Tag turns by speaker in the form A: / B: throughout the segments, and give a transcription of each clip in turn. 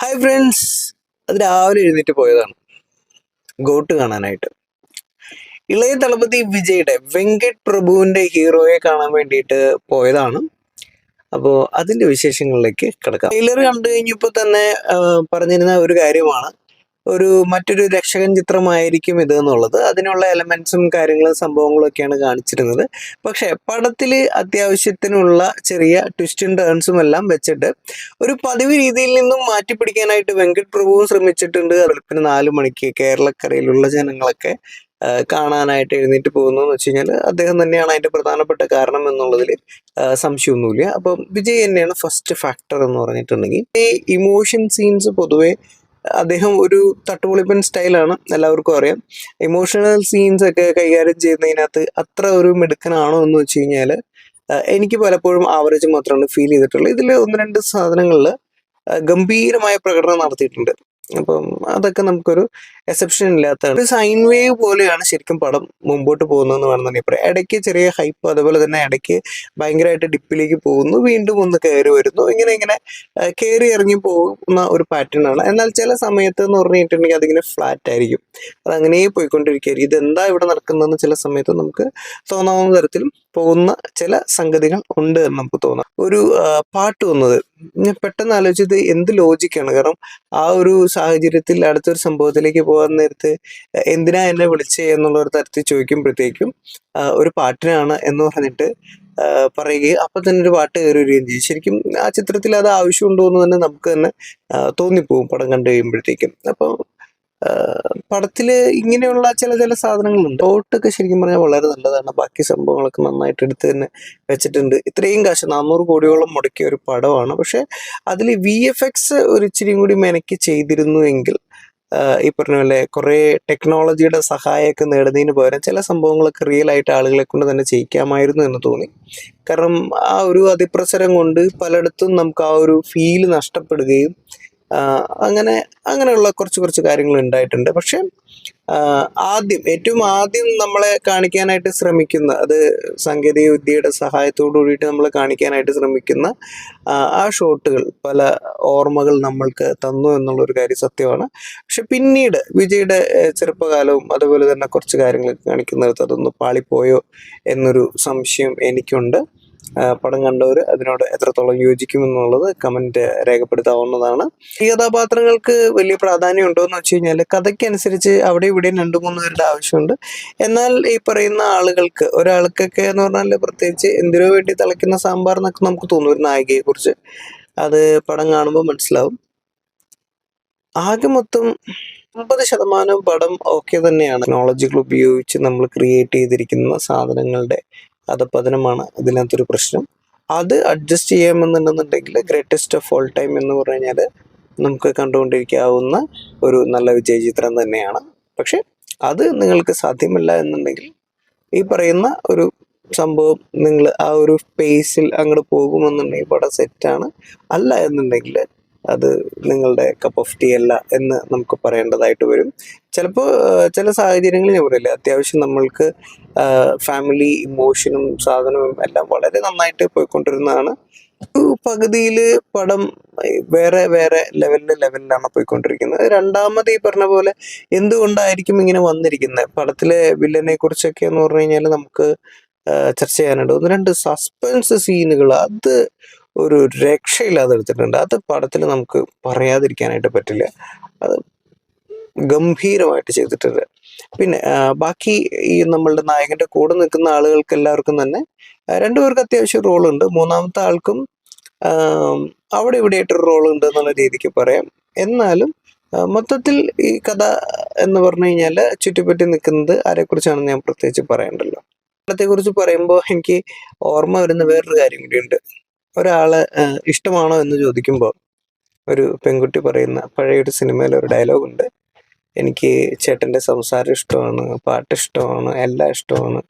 A: Hi friends, അത് രാവിലെ എഴുന്നേറ്റ് പോയതാണ് ഗോട്ട് കാണാനായിട്ട്. ഇളയ ദളപതി വിജയുടെ വെങ്കട് പ്രഭുവിന്റെ ഹീറോയെ കാണാൻ വേണ്ടിയിട്ട് പോയതാണ്. അപ്പോൾ അതിന്റെ വിശേഷങ്ങളിലേക്ക് കിടക്കാം. ട്രെയിലർ കണ്ടു കഴിഞ്ഞപ്പോൾ തന്നെ പറഞ്ഞിരുന്ന ഒരു കാര്യമാണ്, മറ്റൊരു രക്ഷകൻ ചിത്രമായിരിക്കും ഇത് എന്നുള്ളത്. അതിനുള്ള എലമെന്റ്സും കാര്യങ്ങളും സംഭവങ്ങളും ഒക്കെയാണ് കാണിച്ചിരുന്നത്. പക്ഷെ പടത്തിൽ അത്യാവശ്യത്തിനുള്ള ചെറിയ ട്വിസ്റ്റും ടേൺസും എല്ലാം വെച്ചിട്ട് ഒരു പതിവ് രീതിയിൽ നിന്നും മാറ്റിപ്പിടിക്കാനായിട്ട് വെങ്കട് പ്രഭുവും ശ്രമിച്ചിട്ടുണ്ട്. വെളുപ്പിന് 4 മണിക്ക് കേരളക്കരയിലുള്ള ജനങ്ങളൊക്കെ കാണാനായിട്ട് എഴുന്നേറ്റ് പോകുന്നു എന്ന് വെച്ച് കഴിഞ്ഞാൽ അദ്ദേഹം തന്നെയാണ് അതിന്റെ പ്രധാനപ്പെട്ട കാരണം എന്നുള്ളതിൽ സംശയമൊന്നുമില്ല. അപ്പം വിജയ് തന്നെയാണ് ഫസ്റ്റ് ഫാക്ടർ എന്ന് പറഞ്ഞിട്ടുണ്ടെങ്കിൽ. ഈ ഇമോഷൻ സീൻസ് പൊതുവെ അദ്ദേഹം ഒരു തട്ടുപൊളിപ്പൻ സ്റ്റൈലാണ്, എല്ലാവർക്കും അറിയാം. ഇമോഷണൽ സീൻസ് ഒക്കെ കൈകാര്യം ചെയ്യുന്നതിനകത്ത് അത്ര ഒരു മിടുക്കനാണോ എന്ന് വെച്ച് കഴിഞ്ഞാൽ എനിക്ക് പലപ്പോഴും ആവറേജ് മാത്രമാണ് ഫീൽ ചെയ്തിട്ടുള്ളത്. ഇതിൽ ഒന്ന് രണ്ട് സാധനങ്ങളിൽ ഗംഭീരമായ പ്രകടനം നടത്തിയിട്ടുണ്ട്. അപ്പം അതൊക്കെ നമുക്കൊരു എക്സെപ്ഷൻ ഇല്ലാത്തതാണ്. ഒരു സൈൻ വേവ് പോലെയാണ് ശരിക്കും പടം മുമ്പോട്ട് പോകുന്നതെന്ന് വേണമെന്നുണ്ടെങ്കിൽ പറയാം. ഇടയ്ക്ക് ചെറിയ ഹൈപ്പ്, അതുപോലെ തന്നെ ഇടയ്ക്ക് ഭയങ്കരമായിട്ട് ഡിപ്പിലേക്ക് പോകുന്നു, വീണ്ടും ഒന്ന് കയറി വരുന്നു, ഇങ്ങനെ കയറി ഇറങ്ങി പോകുന്ന ഒരു പാറ്റേൺ ആണ്. എന്നാൽ ചില സമയത്ത് എന്ന് പറഞ്ഞിട്ടുണ്ടെങ്കിൽ അതിങ്ങനെ ഫ്ലാറ്റ് ആയിരിക്കും, അതങ്ങനെ പോയിക്കൊണ്ടിരിക്കുകയായിരിക്കും. ഇതെന്താ ഇവിടെ നടക്കുന്നതെന്ന് ചില സമയത്ത് നമുക്ക് തോന്നാവുന്ന തരത്തിൽ പോകുന്ന ചില സംഗതികൾ ഉണ്ട് എന്ന് നമുക്ക് തോന്നാം. ഒരു പാട്ട് വന്നത് ഞാൻ പെട്ടെന്ന് ആലോചിച്ചത് എന്ത് ലോജിക്കാണ്. കാരണം ആ ഒരു സാഹചര്യത്തിൽ അടുത്തൊരു സംഭവത്തിലേക്ക് പോകാൻ നേരത്ത് എന്തിനാ എന്നെ വിളിച്ചേ എന്നുള്ള ഒരു തരത്തിൽ ചോദിക്കുമ്പോഴത്തേക്കും ഒരു പാട്ടിനാണ് എന്ന് പറഞ്ഞിട്ട് പറയുകയും അപ്പൊ തന്നെ ഒരു പാട്ട് കയറി വരികയും ചെയ്യും. ശരിക്കും ആ ചിത്രത്തിൽ അത് ആവശ്യമുണ്ടോ എന്ന് തന്നെ നമുക്ക് തന്നെ തോന്നിപ്പോവും പടം കണ്ടു കഴിയുമ്പോഴത്തേക്കും. അപ്പോൾ പടത്തില് ഇങ്ങനെയുള്ള ചില സാധനങ്ങളുണ്ട്. ഷോട്ടൊക്കെ ശരിക്കും പറഞ്ഞാൽ വളരെ നല്ലതാണ്. ബാക്കി സംഭവങ്ങളൊക്കെ നന്നായിട്ട് എടുത്ത് തന്നെ വെച്ചിട്ടുണ്ട്. ഇത്രയും കാശ് 400 കോടിയോളം മുടക്കിയ ഒരു പടമാണ്. പക്ഷെ അതിൽ VFX ഒരു ഇച്ചിരിയും കൂടി മെനക്കി ചെയ്തിരുന്നു എങ്കിൽ ഈ പറഞ്ഞ പോലെ കുറേ ടെക്നോളജിയുടെ സഹായമൊക്കെ നേടുന്നതിന് പകരം ചില സംഭവങ്ങളൊക്കെ റിയൽ ആയിട്ട് ആളുകളെ കൊണ്ട് തന്നെ ചെയ്യിക്കാമായിരുന്നു എന്ന് തോന്നി. കാരണം ആ ഒരു അതിപ്രസരം കൊണ്ട് പലയിടത്തും നമുക്ക് ആ ഒരു ഫീല് നഷ്ടപ്പെടുകയും അങ്ങനെയുള്ള കുറച്ച് കാര്യങ്ങൾ ഉണ്ടായിട്ടുണ്ട്. പക്ഷെ ഏറ്റവും ആദ്യം നമ്മളെ കാണിക്കാനായിട്ട് ശ്രമിക്കുന്ന, അത് സാങ്കേതിക വിദ്യയുടെ സഹായത്തോടു കൂടിയിട്ട് നമ്മളെ കാണിക്കാനായിട്ട് ശ്രമിക്കുന്ന ആ ഷോട്ടുകൾ പല ഓർമ്മകൾ നമ്മൾക്ക് തന്നു എന്നുള്ളൊരു കാര്യം സത്യമാണ്. പക്ഷെ പിന്നീട് വിജയുടെ ചെറുപ്പകാലവും അതുപോലെ തന്നെ കുറച്ച് കാര്യങ്ങൾ കാണിക്കുന്നിടത്ത് അതൊന്ന് പാളിപ്പോയോ എന്നൊരു സംശയം എനിക്കുണ്ട്. പടം കണ്ടവർ അതിനോട് എത്രത്തോളം യോജിക്കുമെന്നുള്ളത് കമന്റ് രേഖപ്പെടുത്താവുന്നതാണ്. ഈ കഥാപാത്രങ്ങൾക്ക് വലിയ പ്രാധാന്യം ഉണ്ടോ എന്ന് വെച്ച് കഴിഞ്ഞാൽ കഥയ്ക്കനുസരിച്ച് അവിടെ ഇവിടെ 2-3 പേരുടെ ആവശ്യമുണ്ട്. എന്നാൽ ഈ പറയുന്ന ആളുകൾക്ക്, ഒരാൾക്കൊക്കെ എന്ന് പറഞ്ഞാൽ പ്രത്യേകിച്ച് എന്തിനോ വേണ്ടി തിളയ്ക്കുന്ന സാമ്പാർ എന്നൊക്കെ നമുക്ക് തോന്നും ഒരു നായികയെ കുറിച്ച്. അത് പടം കാണുമ്പോൾ മനസ്സിലാവും. ആകെ മൊത്തം 50% പടം ഓക്കെ തന്നെയാണ്. ടെക്നോളജികൾ ഉപയോഗിച്ച് നമ്മൾ ക്രിയേറ്റ് ചെയ്തിരിക്കുന്ന സാധനങ്ങളുടെ അധപതനമാണ് ഇതിനകത്തൊരു പ്രശ്നം. അത് അഡ്ജസ്റ്റ് ചെയ്യാമെന്നുണ്ടെന്നുണ്ടെങ്കിൽ ഗ്രേറ്റസ്റ്റ് ഓഫ് ഓൾ ടൈം എന്ന് പറഞ്ഞു കഴിഞ്ഞാൽ നമുക്ക് കണ്ടുകൊണ്ടിരിക്കാവുന്ന ഒരു നല്ല വിജയ ചിത്രം തന്നെയാണ്. പക്ഷെ അത് നിങ്ങൾക്ക് സാധ്യമല്ല എന്നുണ്ടെങ്കിൽ ഈ പറയുന്ന ഒരു സംഭവം നിങ്ങൾ ആ ഒരു പേസിൽ അങ്ങോട്ട് പോകുമെന്നുണ്ടെങ്കിൽ പടം സെറ്റാണ്. അല്ല എന്നുണ്ടെങ്കിൽ അത് നിങ്ങളുടെ കപ്പ് ഓഫ് ടീ അല്ല എന്ന് നമുക്ക് പറയേണ്ടതായിട്ട് വരും. ചിലപ്പോൾ ചില സാഹചര്യങ്ങളിൽ ഞാൻ പറയില്ല, അത്യാവശ്യം നമ്മൾക്ക് ഫാമിലി ഇമോഷനും സാധനവും എല്ലാം വളരെ നന്നായിട്ട് പോയിക്കൊണ്ടിരുന്നതാണ്. പകുതിയിൽ പടം വേറെ വേറെ ലെവലിലാണ് പോയിക്കൊണ്ടിരിക്കുന്നത്. രണ്ടാമത് ഈ പറഞ്ഞ പോലെ എന്തുകൊണ്ടായിരിക്കും ഇങ്ങനെ വന്നിരിക്കുന്നത്, പടത്തിലെ വില്ലനെ കുറിച്ചൊക്കെ എന്ന് പറഞ്ഞു കഴിഞ്ഞാൽ നമുക്ക് ചർച്ച ചെയ്യാനുണ്ട്. 1-2 സസ്പെൻസ് സീനുകൾ അത് ഒരു രക്ഷയില്ലാതെ എടുത്തിട്ടുണ്ട്. അത് പടത്തിൽ നമുക്ക് പറയാതിരിക്കാനായിട്ട് പറ്റില്ല. അത് ഗംഭീരമായിട്ട് ചെയ്തിട്ടുണ്ട്. പിന്നെ ബാക്കി ഈ നമ്മളുടെ നായകന്റെ കൂടെ നിൽക്കുന്ന ആളുകൾക്ക് എല്ലാവർക്കും തന്നെ 2 പേർക്ക് അത്യാവശ്യം റോളുണ്ട്. മൂന്നാമത്തെ ആൾക്കും അവിടെ ഇവിടെ ആയിട്ടൊരു റോൾ ഉണ്ട് എന്നുള്ള രീതിക്ക് പറയാം. എന്നാലും മൊത്തത്തിൽ ഈ കഥ എന്ന് പറഞ്ഞു കഴിഞ്ഞാൽ ചുറ്റിപ്പറ്റി നിൽക്കുന്നത് ആരെക്കുറിച്ചാണെന്ന് ഞാൻ പ്രത്യേകിച്ച് പറയണ്ടല്ലോ. പടത്തെക്കുറിച്ച് പറയുമ്പോൾ എനിക്ക് ഓർമ്മ വരുന്ന വേറൊരു കാര്യം കൂടിയുണ്ട്. ഒരാളെ ഇഷ്ടമാണോ എന്ന് ചോദിക്കുമ്പോൾ ഒരു പെൺകുട്ടി പറയുന്ന പഴയൊരു സിനിമയിൽ ഒരു ഡയലോഗുണ്ട്, എനിക്ക് ചേട്ടൻ്റെ സംസാരം ഇഷ്ടമാണ്, പാട്ട് ഇഷ്ടമാണ്, എല്ലാം ഇഷ്ടമാണ്,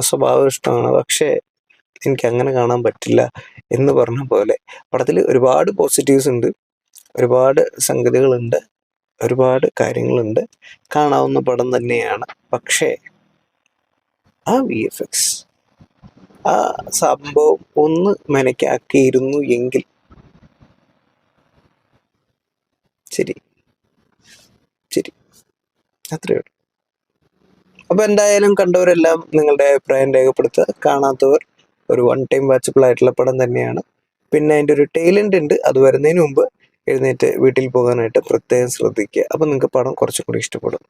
A: സ്വഭാവം ഇഷ്ടമാണ്, പക്ഷേ എനിക്ക് അങ്ങനെ കാണാൻ പറ്റില്ല എന്ന് പറഞ്ഞ പോലെ പടത്തിൽ ഒരുപാട് പോസിറ്റീവ്സ് ഉണ്ട്, ഒരുപാട് സംഗതികളുണ്ട്, ഒരുപാട് കാര്യങ്ങളുണ്ട്, കാണാവുന്ന പടം തന്നെയാണ്. പക്ഷേ ആ VFX, ആ സംഭവം ഒന്ന് മെനക്കാക്കിയിരുന്നു എങ്കിൽ ശരി ശരി, അത്രയേ ഉള്ളൂ. അപ്പോൾ എന്തായാലും കണ്ടവരെല്ലാം നിങ്ങളുടെ അഭിപ്രായം രേഖപ്പെടുത്തുക. കാണാത്തവർ ഒരു വൺ ടൈം വാച്ചബിൾ ആയിട്ടുള്ള പടം തന്നെയാണ്. പിന്നെ അതിൻ്റെ ഒരു ടൈലൻ്റ് ഉണ്ട്, അത് വരുന്നതിന് മുമ്പ് എഴുന്നേറ്റ് വീട്ടിൽ പോകാനായിട്ട് പ്രത്യേകം ശ്രദ്ധിക്കുക. അപ്പം നിങ്ങൾക്ക് പടം കുറച്ചും കൂടി ഇഷ്ടപ്പെടും.